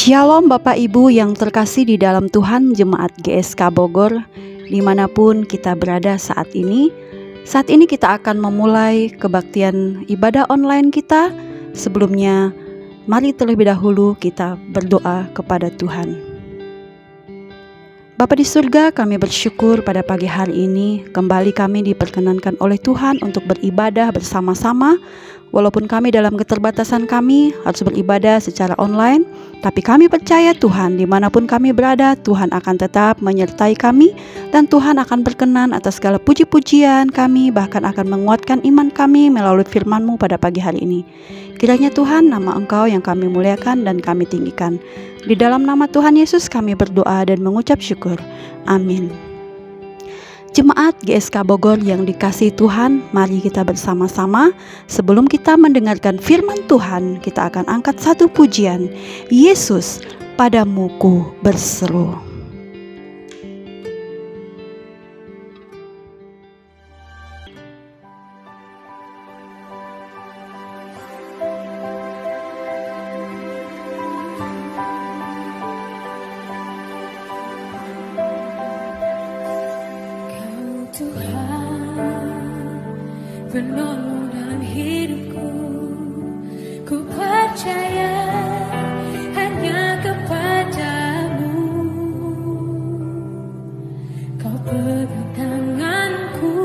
Shalom Bapak Ibu yang terkasih di dalam Tuhan, Jemaat GSK Bogor, dimanapun kita berada saat ini. Saat ini kita akan memulai kebaktian ibadah online kita. Sebelumnya, mari terlebih dahulu kita berdoa kepada Tuhan. Bapa di surga, kami bersyukur pada pagi hari ini kembali kami diperkenankan oleh Tuhan untuk beribadah bersama-sama. Walaupun kami dalam keterbatasan kami harus beribadah secara online, tapi kami percaya Tuhan dimanapun kami berada, Tuhan akan tetap menyertai kami, dan Tuhan akan berkenan atas segala puji-pujian kami, bahkan akan menguatkan iman kami melalui firman-Mu pada pagi hari ini. Kiranya Tuhan, nama Engkau yang kami muliakan dan kami tinggikan. Di dalam nama Tuhan Yesus kami berdoa dan mengucap syukur. Amin. Jemaat GSK Bogor yang dikasihi Tuhan, mari kita bersama-sama. Sebelum kita mendengarkan firman Tuhan, kita akan angkat satu pujian. Yesus, padamu ku berseru. Penolong dalam hidupku, ku percaya hanya kepadamu. Kau pegang tanganku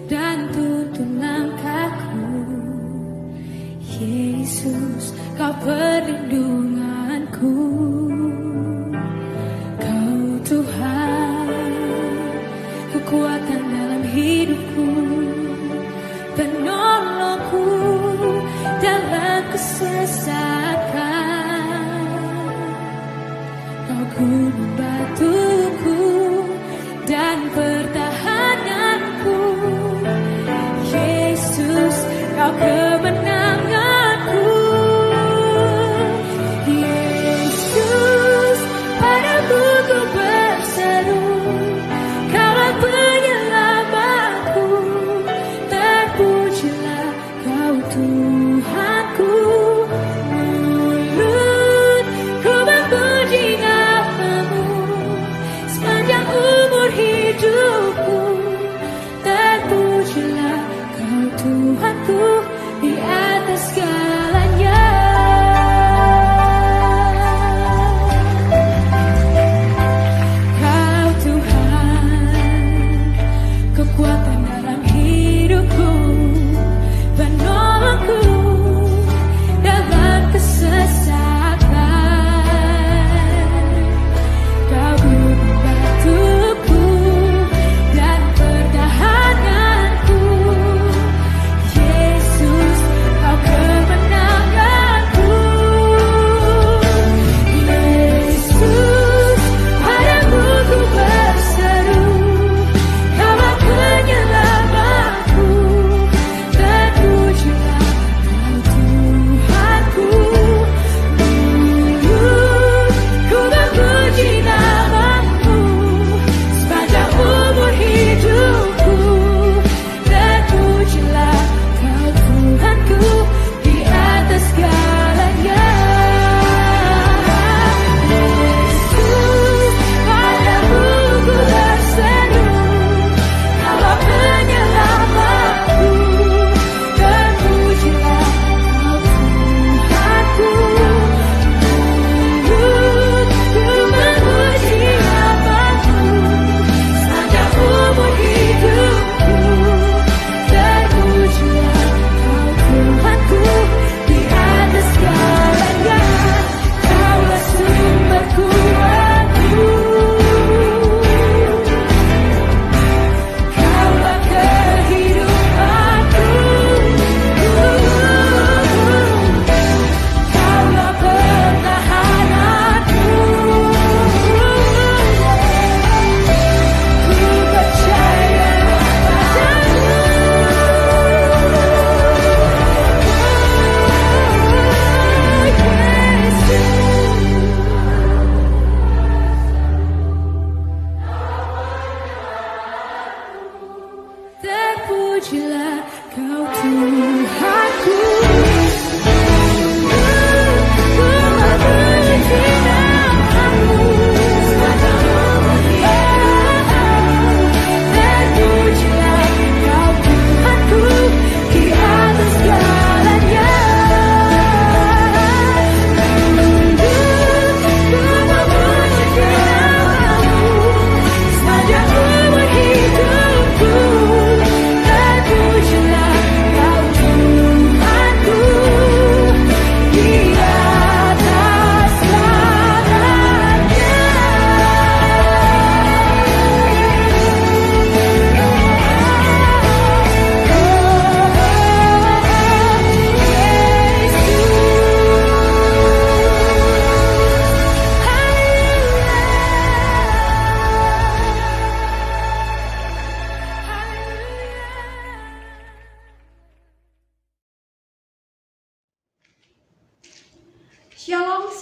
dan tuntun langkahku. Yesus, kau perlindunganku. Kau Tuhan, kekuatan dalam hidupku, penolongku dalam kesesakan. Kau gunung batuku dan pertahananku. Yesus, kau kemenanganku. Yesus, padamu ku berseru, Kaulah penyelamatku. Terpujilah Kau Tuhanku. Mulutku memuji nama-Mu sepanjang umur hidupku. Terpujilah Kau Tuhanku di atas segalanya. Kau Tuhan, kekuatan dalam hidupku, penolongku dalam kesesakan. Kau gunung batuku dan pertahananku. Yesus, kau kemenanganku. Yesus, padamu ku berseru, Kaulah penyelamatku. Terpujilah Kau Tuhanku. Mulutku memuji nama-Mu sepanjang umur hidupku. Terpujilah Kau Tuhanku di atas segalanya. Yesus, padamu ku berseru, Kaulah penyelamatku. Terpujilah Kau Tuhanku. Mulutku memuji nama-Mu sepanjang umur hidupku. Terpujilah Kau Tuhanku di atas segalanya. Kaulah sumber kuatku, Kaulah kehidupanku. Kaulah pertahananku. Ku percaya terpujilah Kau Tuhanku. Ku memuji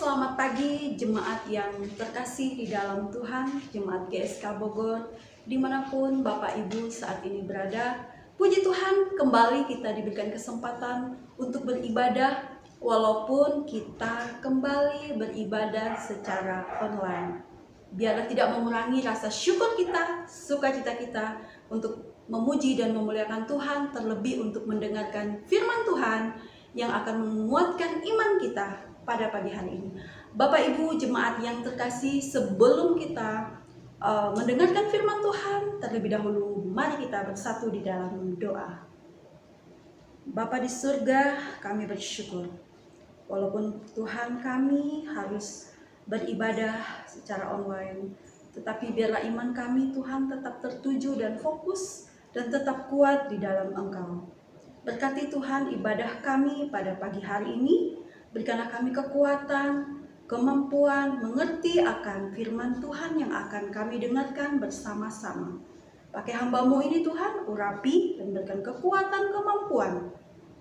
selamat pagi jemaat yang terkasih di dalam Tuhan, jemaat GSK Bogor, dimanapun Bapak Ibu saat ini berada. Puji Tuhan, kembali kita diberikan kesempatan untuk beribadah, walaupun kita kembali beribadah secara online. Biarlah tidak mengurangi rasa syukur kita, sukacita kita untuk memuji dan memuliakan Tuhan, terlebih untuk mendengarkan firman Tuhan yang akan menguatkan iman kita pada pagi hari ini. Bapak Ibu jemaat yang terkasih, sebelum kita mendengarkan firman Tuhan, terlebih dahulu mari kita bersatu di dalam doa. Bapa di surga, kami bersyukur walaupun Tuhan kami harus beribadah secara online, tetapi biarlah iman kami Tuhan tetap tertuju dan fokus dan tetap kuat di dalam Engkau. Berkati Tuhan ibadah kami pada pagi hari ini, berikanlah kami kekuatan, kemampuan, mengerti akan firman Tuhan yang akan kami dengarkan bersama-sama. Pakai hamba-Mu ini Tuhan, urapi dan berikan kekuatan, kemampuan.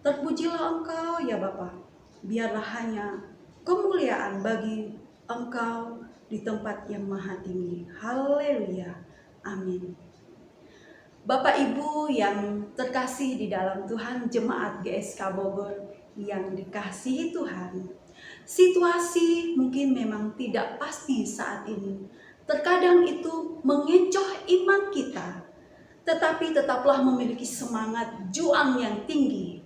Terpujilah Engkau ya Bapa, biarlah hanya kemuliaan bagi Engkau di tempat yang maha tinggi. Haleluya, amin. Bapak Ibu yang terkasih di dalam Tuhan, jemaat GSK Bogor yang dikasihi Tuhan, situasi mungkin memang tidak pasti saat ini. Terkadang itu mengecoh iman kita, tetapi tetaplah memiliki semangat juang yang tinggi.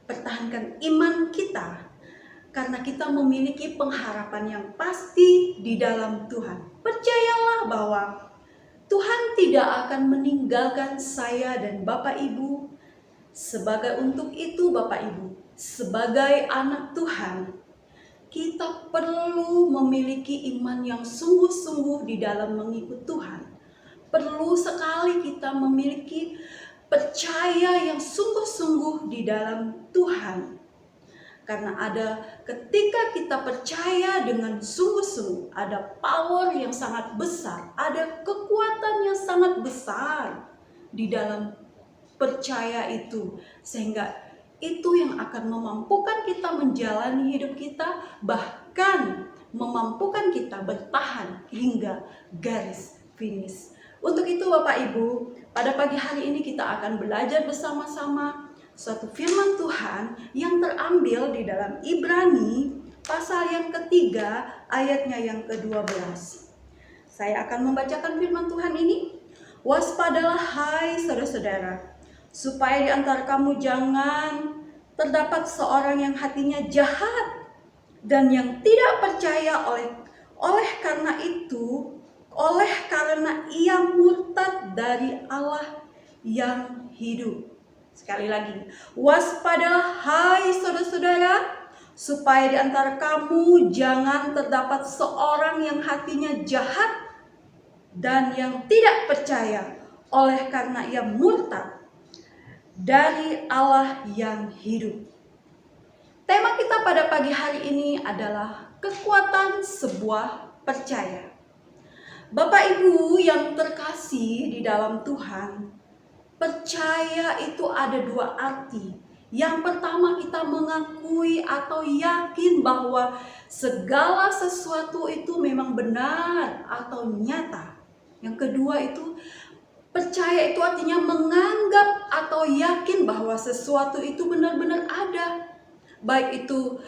Pertahankan iman kita, karena kita memiliki pengharapan yang pasti di dalam Tuhan. Percayalah bahwa Tuhan tidak akan meninggalkan saya dan Bapak Ibu. Sebagai untuk itu Bapak Ibu, sebagai anak Tuhan, kita perlu memiliki iman yang sungguh-sungguh di dalam mengikut Tuhan. Perlu sekali kita memiliki percaya yang sungguh-sungguh di dalam Tuhan. Karena ada ketika kita percaya dengan sungguh-sungguh, ada power yang sangat besar, ada kekuatan yang sangat besar di dalam percaya itu. Sehingga itu yang akan memampukan kita menjalani hidup kita, bahkan memampukan kita bertahan hingga garis finish. Untuk itu Bapak Ibu, pada pagi hari ini kita akan belajar bersama-sama suatu firman Tuhan yang terambil di dalam Ibrani pasal yang ketiga ayatnya yang ke-12. Saya akan membacakan firman Tuhan ini. Waspadalah hai saudara-saudara, supaya di antara kamu jangan terdapat seorang yang hatinya jahat dan yang tidak percaya oleh karena ia murtad dari Allah yang hidup. Sekali lagi, waspadalah hai saudara-saudara, supaya di antara kamu jangan terdapat seorang yang hatinya jahat dan yang tidak percaya oleh karena ia murtad dari Allah yang hidup. Tema kita pada pagi hari ini adalah kekuatan sebuah percaya. Bapak Ibu yang terkasih di dalam Tuhan, percaya itu ada dua arti. Yang pertama, kita mengakui atau yakin bahwa segala sesuatu itu memang benar atau nyata. Yang kedua itu, percaya itu artinya menganggap atau yakin bahwa sesuatu itu benar-benar ada. Baik itu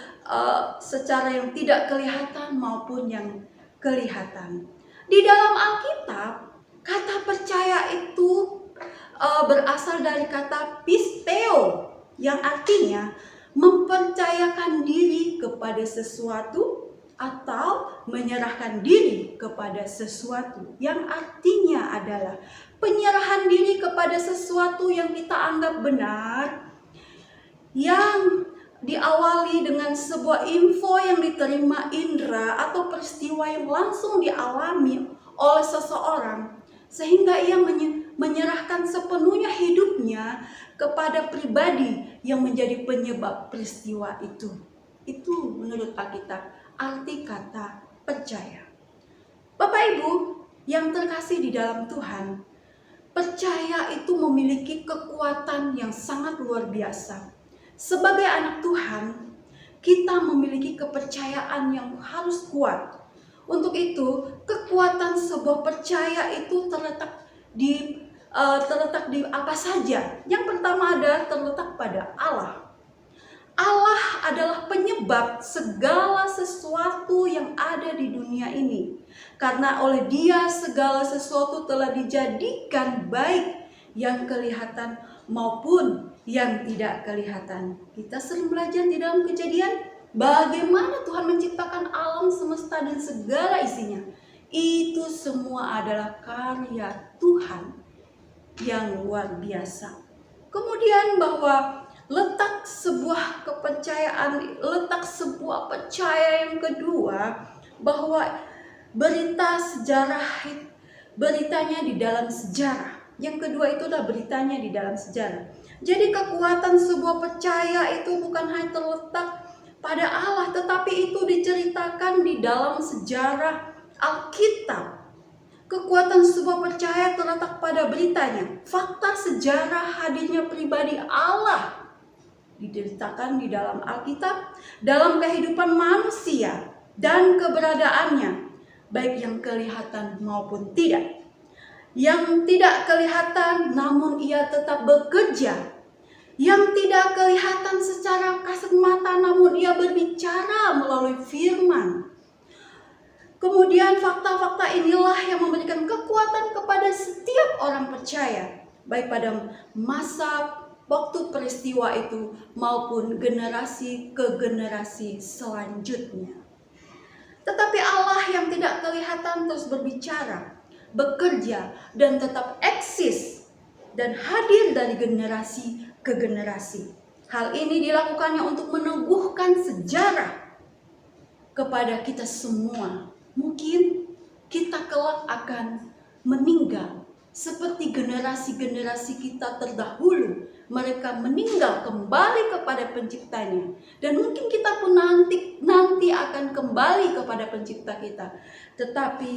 secara yang tidak kelihatan maupun yang kelihatan. Di dalam Alkitab, kata percaya itu berasal dari kata pisteo, yang artinya mempercayakan diri kepada sesuatu atau menyerahkan diri kepada sesuatu, yang artinya adalah penyerahan diri kepada sesuatu yang kita anggap benar, yang diawali dengan sebuah info yang diterima indera atau peristiwa yang langsung dialami oleh seseorang, sehingga ia menyerahkan sepenuhnya hidupnya kepada pribadi yang menjadi penyebab peristiwa itu. Itu menurut Alkitab arti kata percaya. Bapak Ibu yang terkasih di dalam Tuhan, percaya itu memiliki kekuatan yang sangat luar biasa. Sebagai anak Tuhan, kita memiliki kepercayaan yang harus kuat. Untuk itu, kekuatan sebuah percaya itu terletak di apa saja. Yang pertama adalah terletak pada Allah. Allah adalah penyebab segala sesuatu yang ada di dunia ini. Karena oleh Dia segala sesuatu telah dijadikan baik, yang kelihatan maupun yang tidak kelihatan. Kita sering belajar di dalam Kejadian bagaimana Tuhan menciptakan alam semesta dan segala isinya. Itu semua adalah karya Tuhan yang luar biasa. Kemudian bahwa letak sebuah kepercayaan, letak sebuah percaya yang kedua, bahwa berita sejarah, beritanya di dalam sejarah. Yang kedua itulah beritanya di dalam sejarah. Jadi kekuatan sebuah percaya itu bukan hanya terletak pada Allah, tetapi itu diceritakan di dalam sejarah Alkitab. Kekuatan sebuah percaya terletak pada beritanya. Fakta sejarah hadirnya pribadi Allah diceritakan di dalam Alkitab, dalam kehidupan manusia dan keberadaannya, baik yang kelihatan maupun tidak. Yang tidak kelihatan namun ia tetap bekerja. Yang tidak kelihatan secara kasat mata namun ia berbicara melalui firman. Kemudian fakta-fakta inilah yang memberikan kekuatan kepada setiap orang percaya, baik pada masa waktu peristiwa itu maupun generasi ke generasi selanjutnya. Tetapi Allah yang tidak kelihatan terus berbicara, bekerja, dan tetap eksis dan hadir dari generasi ke generasi. Hal ini dilakukannya untuk meneguhkan sejarah kepada kita semua. Mungkin kita kelak akan meninggal seperti generasi-generasi kita terdahulu. Mereka meninggal kembali kepada penciptanya. Dan mungkin kita pun nanti akan kembali kepada pencipta kita. Tetapi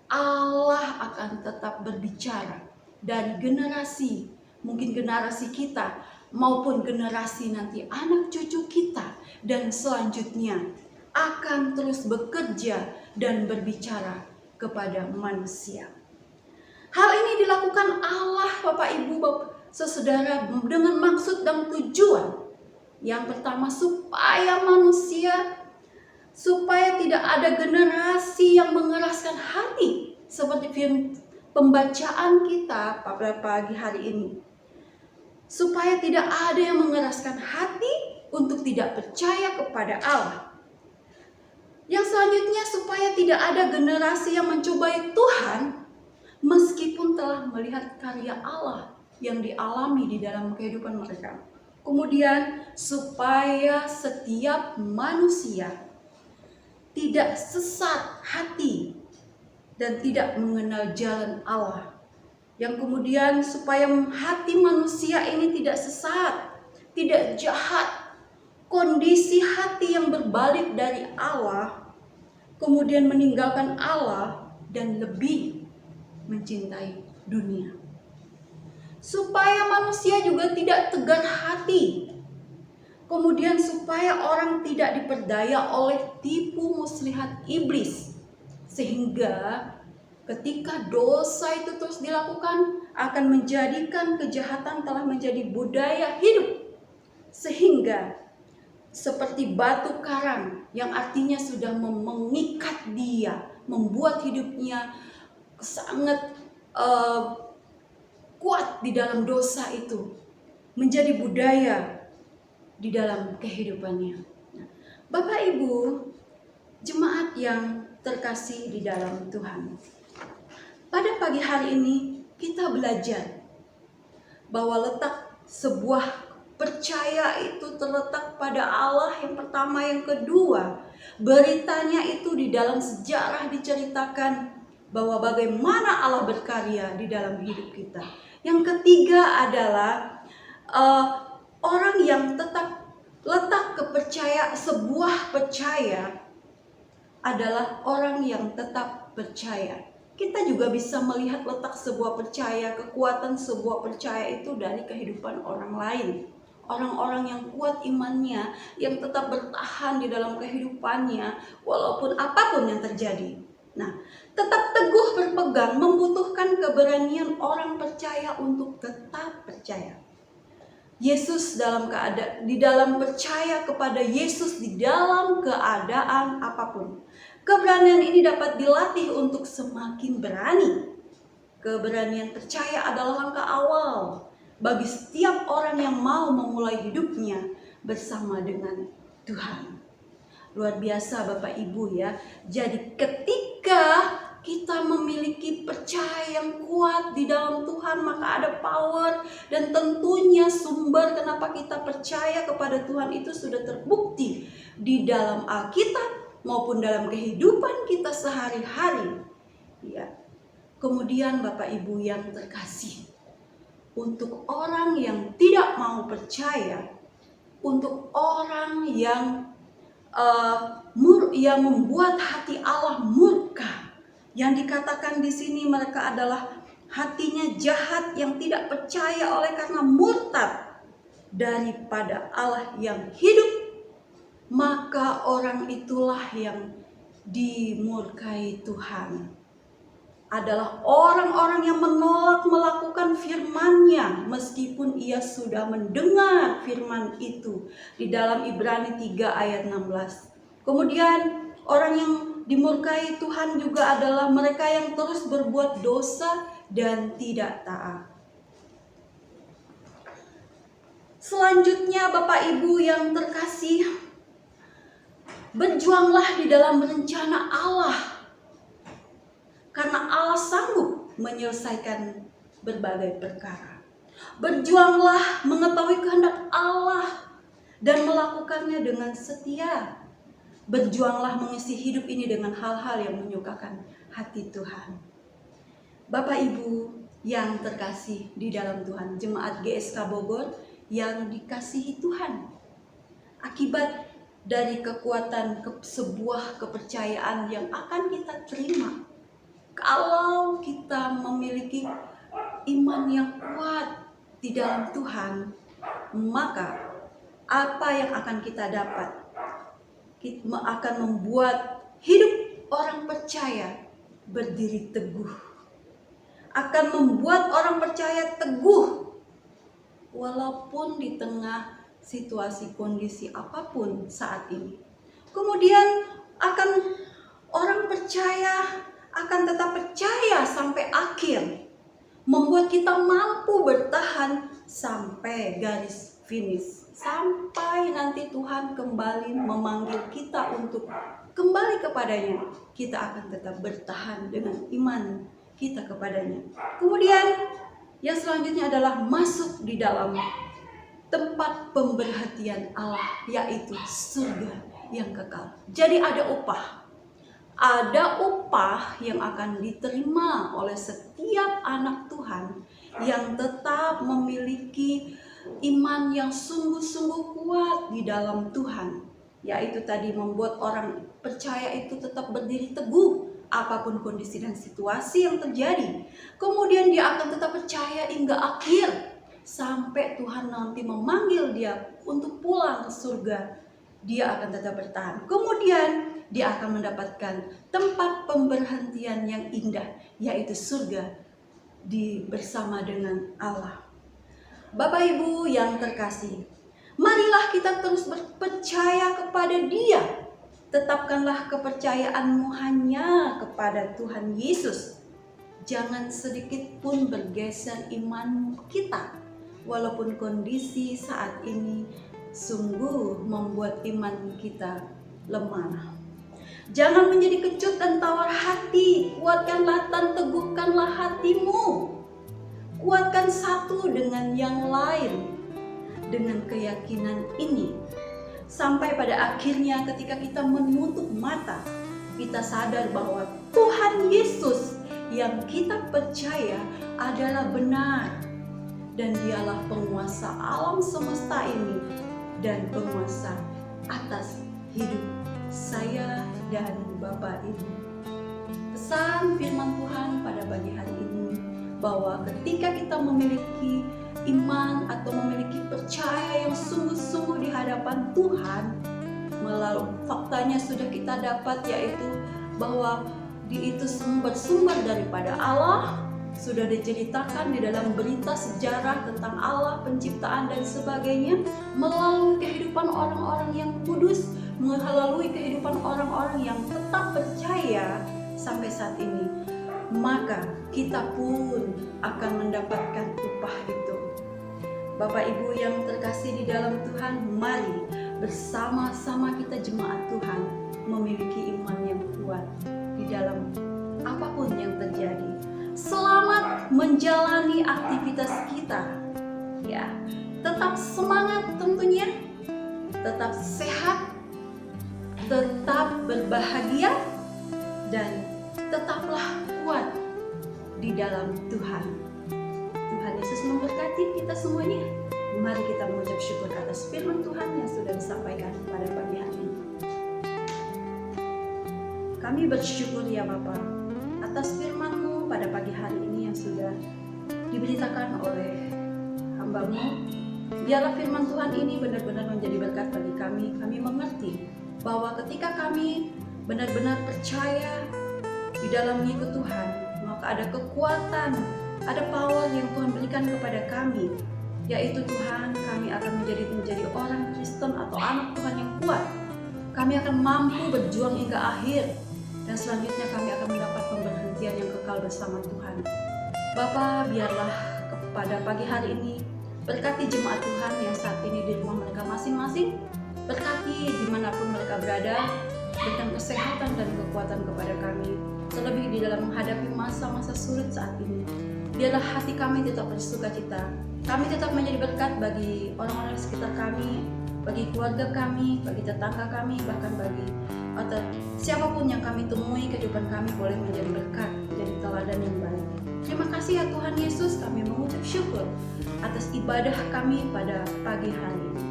Allah akan tetap berbicara dari generasi, mungkin generasi kita maupun generasi nanti anak cucu kita dan selanjutnya akan terus bekerja dan berbicara kepada manusia. Hal ini dilakukan Allah, Bapak Ibu, saudara, dengan maksud dan tujuan. Yang pertama, supaya manusia, supaya tidak ada generasi yang mengeraskan hati, seperti pembacaan kita pada pagi hari ini. Supaya tidak ada yang mengeraskan hati untuk tidak percaya kepada Allah. Yang selanjutnya, supaya tidak ada generasi yang mencobai Tuhan meskipun telah melihat karya Allah yang dialami di dalam kehidupan mereka. Kemudian supaya setiap manusia tidak sesat hati dan tidak mengenal jalan Allah. Yang kemudian supaya hati manusia ini tidak sesat, tidak jahat, kondisi hati yang berbalik dari Allah, kemudian meninggalkan Allah dan lebih mencintai dunia. Supaya manusia juga tidak tegar hati. Kemudian supaya orang tidak diperdaya oleh tipu muslihat iblis. Sehingga ketika dosa itu terus dilakukan akan menjadikan kejahatan telah menjadi budaya hidup. Sehingga seperti batu karang yang artinya sudah mengikat dia, membuat hidupnya sangat kuat di dalam dosa itu, menjadi budaya di dalam kehidupannya. Bapak Ibu, jemaat yang terkasih di dalam Tuhan, pada pagi hari ini kita belajar bahwa letak sebuah percaya itu terletak pada Allah yang pertama. Yang kedua, beritanya itu di dalam sejarah diceritakan bahwa bagaimana Allah berkarya di dalam hidup kita. Yang ketiga adalah orang yang tetap letak sebuah percaya adalah orang yang tetap percaya. Kita juga bisa melihat letak sebuah percaya, kekuatan sebuah percaya itu dari kehidupan orang lain. orang-orang yang kuat imannya, yang tetap bertahan di dalam kehidupannya walaupun apapun yang terjadi. Nah, tetap teguh berpegang membutuhkan keberanian orang percaya untuk tetap percaya. Yesus di dalam percaya kepada Yesus di dalam keadaan apapun. Keberanian ini dapat dilatih untuk semakin berani. Keberanian percaya adalah langkah awal bagi setiap orang yang mau memulai hidupnya bersama dengan Tuhan. Luar biasa Bapak Ibu ya. Jadi ketika kita memiliki percaya yang kuat di dalam Tuhan, maka ada power, dan tentunya sumber kenapa kita percaya kepada Tuhan itu sudah terbukti di dalam Alkitab maupun dalam kehidupan kita sehari-hari. Ya. Kemudian Bapak Ibu yang terkasih, untuk orang yang tidak mau percaya, untuk orang yang membuat hati Allah murka, yang dikatakan di sini mereka adalah hatinya jahat, yang tidak percaya oleh karena murtad daripada Allah yang hidup, maka orang itulah yang dimurkai Tuhan. Adalah orang-orang yang menolak melakukan firman-Nya meskipun ia sudah mendengar firman itu di dalam Ibrani 3 ayat 16. Kemudian orang yang dimurkai Tuhan juga adalah mereka yang terus berbuat dosa dan tidak taat. Selanjutnya Bapak Ibu yang terkasih, berjuanglah di dalam rencana Allah. Karena Allah sanggup menyelesaikan berbagai perkara. Berjuanglah mengetahui kehendak Allah dan melakukannya dengan setia. Berjuanglah mengisi hidup ini dengan hal-hal yang menyukakan hati Tuhan. Bapak Ibu yang terkasih di dalam Tuhan, jemaat GSK Bogor yang dikasihi Tuhan. Akibat dari kekuatan sebuah kepercayaan yang akan kita terima, kalau kita memiliki iman yang kuat di dalam Tuhan, maka apa yang akan kita dapat? Kita akan membuat hidup orang percaya berdiri teguh. Akan membuat orang percaya teguh walaupun di tengah situasi kondisi apapun saat ini. Kemudian orang percaya akan tetap percaya sampai akhir, membuat kita mampu bertahan sampai garis finish, sampai nanti Tuhan kembali memanggil kita untuk kembali kepadanya. Kita akan tetap bertahan dengan iman kita kepadanya. Kemudian yang selanjutnya adalah masuk di dalam tempat pemberhentian Allah, yaitu surga yang kekal. Jadi ada upah. Ada upah yang akan diterima oleh setiap anak Tuhan yang tetap memiliki iman yang sungguh-sungguh kuat di dalam Tuhan. Yaitu tadi membuat orang percaya itu tetap berdiri teguh apapun kondisi dan situasi yang terjadi. Kemudian dia akan tetap percaya hingga akhir sampai Tuhan nanti memanggil dia untuk pulang ke surga. Dia akan tetap bertahan. Kemudian dia akan mendapatkan tempat pemberhentian yang indah, yaitu surga bersama dengan Allah. Bapak Ibu yang terkasih, marilah kita terus percaya kepada Dia. Tetapkanlah kepercayaanmu hanya kepada Tuhan Yesus. Jangan sedikit pun bergeser iman kita, walaupun kondisi saat ini sungguh membuat iman kita lemah. Jangan menjadi kecut dan tawar hati. Kuatkanlah dan teguhkanlah hatimu. Kuatkan satu dengan yang lain. Dengan keyakinan ini, sampai pada akhirnya ketika kita menutup mata, kita sadar bahwa Tuhan Yesus yang kita percaya adalah benar. Dan dialah penguasa alam semesta ini dan penguasa atas hidup saya dan Bapak Ibu. Pesan firman Tuhan pada pagi hari ini bahwa ketika kita memiliki iman atau memiliki percaya percaya yang sungguh-sungguh di hadapan Tuhan, melalui faktanya sudah kita dapat, yaitu bahwa itu bersumber daripada Allah, sudah diceritakan di dalam berita sejarah tentang Allah, penciptaan dan sebagainya, melalui kehidupan orang-orang yang kudus, melalui kehidupan orang-orang yang tetap percaya sampai saat ini. Maka kita pun akan mendapatkan upah itu. Bapak Ibu yang terkasih di dalam Tuhan, mari bersama-sama kita jemaat Tuhan memiliki iman yang kuat di dalam apapun yang terjadi. Selamat menjalani aktivitas kita. Ya, tetap semangat tentunya, tetap sehat, tetap berbahagia, dan tetaplah kuat di dalam Tuhan. Tuhan Yesus memberkati kita semuanya. Mari kita mengucap syukur atas firman Tuhan yang sudah disampaikan pada pagi hari ini. Kami bersyukur ya Bapa atas firman-Mu pada pagi hari ini yang sudah diberitakan oleh hamba-Mu. Biarlah firman Tuhan ini benar-benar menjadi berkat bagi kami. Kami mengerti bahwa ketika kami benar-benar percaya di dalam mengikut Tuhan, maka ada kekuatan, ada power yang Tuhan berikan kepada kami, yaitu Tuhan, kami akan menjadi orang Kristen atau anak Tuhan yang kuat. Kami akan mampu berjuang hingga akhir, dan selanjutnya kami akan mendapat pemberhentian yang kekal bersama Tuhan. Bapa, biarlah pada pagi hari ini berkati jemaat Tuhan yang saat ini di rumah mereka masing-masing, berkati dimanapun mereka berada, berikan kesehatan dan kekuatan kepada kami, terlebih di dalam menghadapi masa-masa sulit saat ini. Biarlah hati kami tetap bersukacita, kami tetap menjadi berkat bagi orang-orang di sekitar kami, bagi keluarga kami, bagi tetangga kami, bahkan bagi atau siapapun yang kami temui, kehidupan kami boleh menjadi berkat, menjadi teladan yang baik. Terima kasih ya Tuhan Yesus, kami mengucap syukur atas ibadah kami pada pagi hari ini.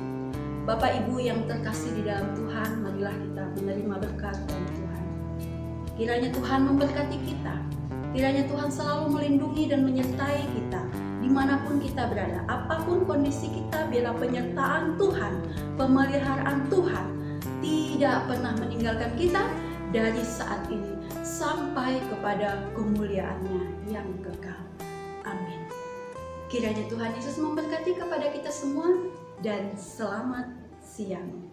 Bapak Ibu yang terkasih di dalam Tuhan, marilah kita menerima berkat dari Tuhan. Kiranya Tuhan memberkati kita, kiranya Tuhan selalu melindungi dan menyertai kita dimanapun kita berada, apapun kondisi kita. Biarlah penyertaan Tuhan, pemeliharaan Tuhan tidak pernah meninggalkan kita dari saat ini sampai kepada kemuliaan-Nya yang kekal. Amin. Kiranya Tuhan Yesus memberkati kepada kita semua, dan selamat siang.